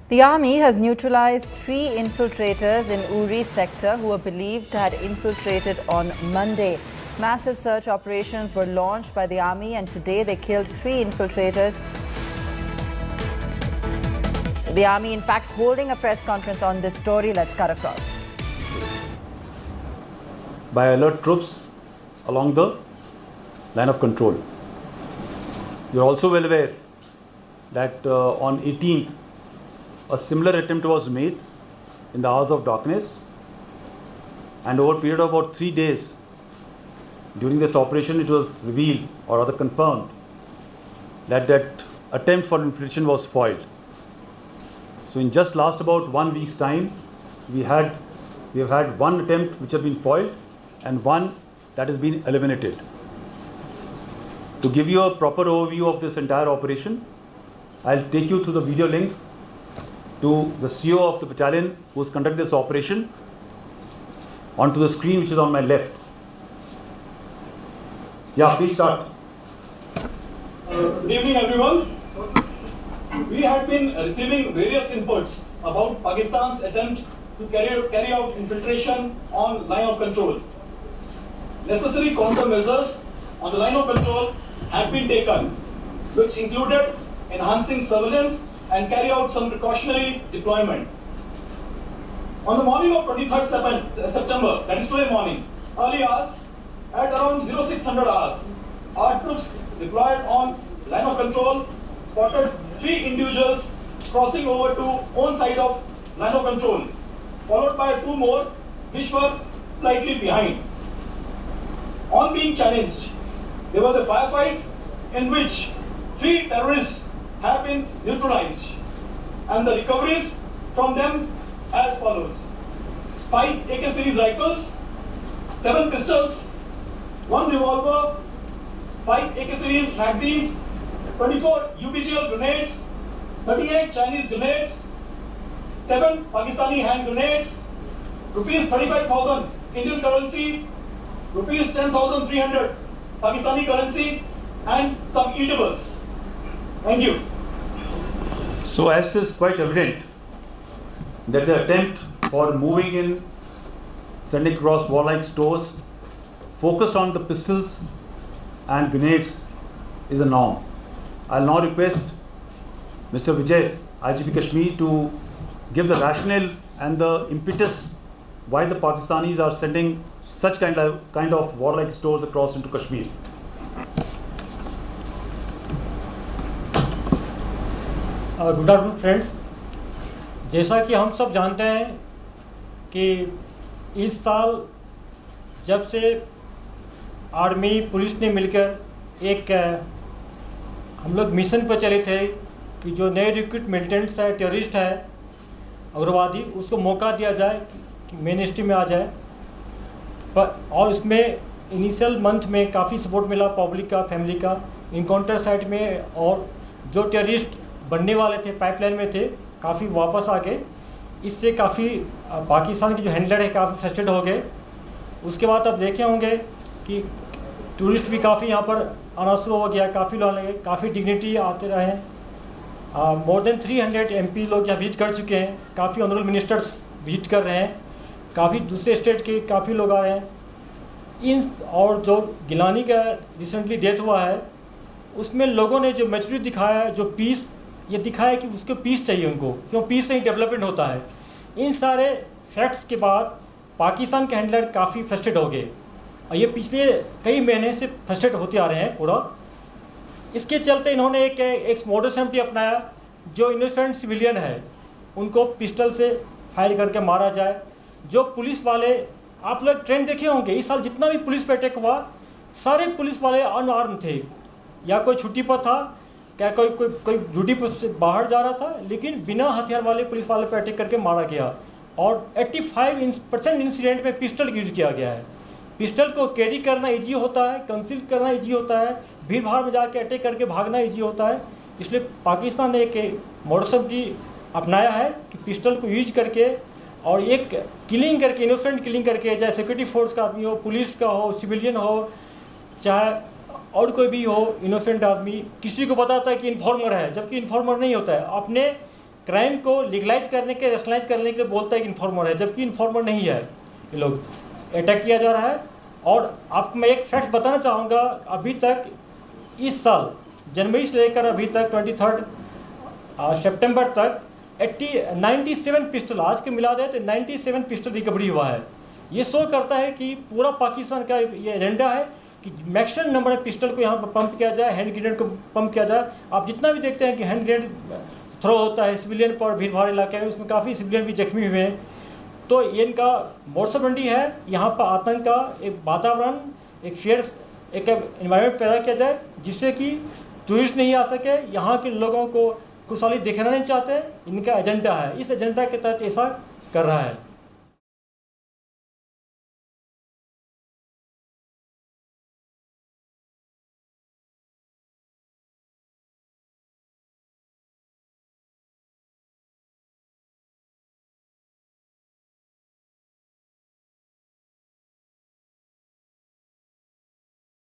The army has neutralized 3 infiltrators in Uri sector who were believed to have infiltrated on Monday. Massive search operations were launched by the army and today they killed 3 infiltrators. The army, in fact, holding a press conference on this story. Let's cut across. By alert troops along the line of control. You are also well aware that on 18th, a similar attempt was made in the hours of darkness, and over a period of about 3 days during this operation it was revealed or rather confirmed that attempt for infiltration was foiled. So in just last about 1 week's time we have had 1 attempt which has been foiled and 1 that has been eliminated. To give you a proper overview of this entire operation, I'll take you through the video link to the CO of the battalion who has conducted this operation onto the screen which is on my left. Yeah, please start. Good evening everyone. We had been receiving various inputs about Pakistan's attempt to carry out infiltration on line of control. Necessary countermeasures on the line of control had been taken, which included enhancing surveillance and carry out some precautionary deployment. On the morning of 23rd September, that is today morning, early hours, at around 0600 hours, our troops deployed on line of control spotted 3 individuals crossing over to own side of line of control, followed by 2 more which were slightly behind. On being challenged, there was a firefight in which 3 terrorists have been neutralized, and the recoveries from them as follows: 5 AK series rifles, 7 pistols, 1 revolver, 5 AK series magazines, 24 UBGL grenades, 38 Chinese grenades, 7 Pakistani hand grenades, rupees 35,000 Indian currency, rupees 10,300 Pakistani currency, and some eatables. Thank you. So as is quite evident that the attempt for moving in, sending across warlike stores focused on the pistols and grenades is a norm. I'll now request Mr. Vijay, IGP Kashmir, to give the rationale and the impetus why the Pakistanis are sending such kind of warlike stores across into Kashmir. Good afternoon friends, जैसा कि हम सब जानते हैं कि इस साल जब से आर्मी पुलिस ने मिलकर एक हम लोग मिशन पर चले थे कि जो नए रिक्रूट मिलिटेंट्स है, टेररिस्ट है, उग्रवादी, उसको मौका दिया जाए कि मेन स्ट्रीम में आ जाए। पर और उसमें इनिशियल मंथ में काफ़ी सपोर्ट मिला पब्लिक का, फैमिली का, इनकाउंटर साइट में, और जो टेररिस्ट बनने वाले थे, पाइपलाइन में थे, काफ़ी वापस आ गए। इससे काफ़ी पाकिस्तान के जो हैंडलर है काफ़ी फ्रस्ट्रेट हो गए। उसके बाद आप देखे होंगे कि टूरिस्ट भी काफ़ी यहाँ पर आना शुरू हो गया, काफ़ी लोग लगे, काफ़ी डिग्निटी आते रहे। मोर देन 300 MP लोग यहाँ विजिट कर चुके हैं, काफ़ी ऑनरेबल मिनिस्टर्स विजिट कर रहे हैं, काफ़ी दूसरे स्टेट के काफ़ी लोग आ रहे हैं। और जो गिलानी का रिसेंटली डेथ हुआ है उसमें लोगों ने जो मैच्योरिटी दिखाया है, जो पीस ये दिखाया कि उसको पीस चाहिए उनको, क्यों पीस से ही डेवलपमेंट होता है। इन सारे फैक्ट्स के बाद पाकिस्तान के हैंडलर काफ़ी फ्रस्ट्रेट हो गए और ये पिछले कई महीने से फ्रस्ट्रेट होते आ रहे हैं पूरा। इसके चलते इन्होंने एक मॉडस एम्प्टी अपनाया, जो इनोसेंट सिविलियन है उनको पिस्टल से फायर करके मारा जाए। जो पुलिस वाले, आप लोग ट्रेंड देखे होंगे, इस साल जितना भी पुलिस पर अटैक हुआ सारे पुलिस वाले अनआर्म थे, या कोई छुट्टी पर था, क्या कोई ड्यूटी पर से बाहर जा रहा था, लेकिन बिना हथियार वाले पुलिस वाले पर अटैक करके मारा गया। और 85% इंसिडेंट में पिस्टल यूज किया गया है। पिस्टल को कैरी करना इजी होता है, कंसील करना इजी होता है, भीड़ भाड़ में जाके अटैक करके भागना इजी होता है। इसलिए पाकिस्तान ने एक मॉडस ऑपरेंडी अपनाया है कि पिस्टल को यूज करके और एक किलिंग करके, इनोसेंट किलिंग करके, चाहे सिक्योरिटी फोर्स का आदमी हो, पुलिस का हो, सिविलियन हो, चाहे और कोई भी हो, इनोसेंट आदमी किसी को बताता है कि इन्फॉर्मर है, जबकि इन्फॉर्मर नहीं होता है। अपने क्राइम को लीगलाइज करने के, रेशनलाइज करने के लिए बोलता है कि इन्फॉर्मर है, जबकि इन्फॉर्मर नहीं है। ये लोग अटैक किया जा रहा है। और आपको मैं एक फैक्ट बताना चाहूँगा, अभी तक इस साल जनवरी से लेकर अभी तक 23 सितंबर तक 97 पिस्टल, आज के मिला दे तो 97 पिस्टल रिकवरी हुआ है। ये शो करता है कि पूरा पाकिस्तान का ये एजेंडा है कि मैक्सिमम नंबर ऑफ पिस्टल को यहाँ पर पंप किया जाए, हैंड ग्रेनेड को पंप किया जाए। आप जितना भी देखते हैं कि हैंड ग्रेनेड थ्रो होता है सिविलियन पर भीड़ भाड़ इलाके में, उसमें काफ़ी सिविलियन भी जख्मी हुए हैं। तो ये इनका मोर्चबंदी है, यहाँ पर आतंक का एक वातावरण, एक फेयर एक एनवायरनमेंट पैदा किया जाए जिससे कि टूरिस्ट नहीं आ सके, यहाँ के लोगों को खुशहाली दिखाना नहीं चाहते। इनका एजेंडा है, इस एजेंडा के तहत ऐसा कर रहा है।